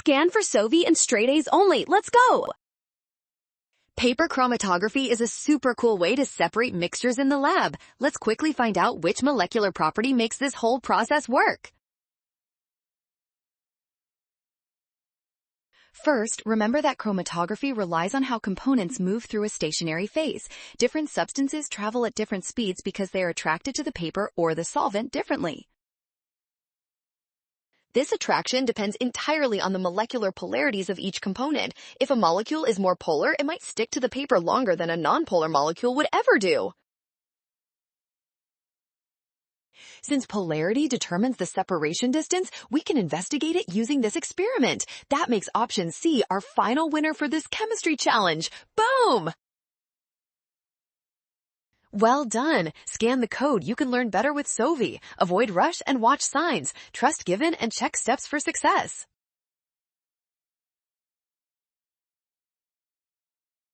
Scan for Sovi and straight A's only. Let's go! Paper chromatography is a super cool way to separate mixtures in the lab. Let's quickly find out which molecular property makes this whole process work. First, remember that chromatography relies on how components move through a stationary phase. Different substances travel at different speeds because they are attracted to the paper or the solvent differently. This attraction depends entirely on the molecular polarities of each component. If a molecule is more polar, it might stick to the paper longer than a nonpolar molecule would ever do. Since polarity determines the separation distance, we can investigate it using this experiment. That makes option C our final winner for this chemistry challenge. Boom! Well done! Scan the code. You can learn better with Sovi. Avoid rush and watch signs. Trust given and check steps for success.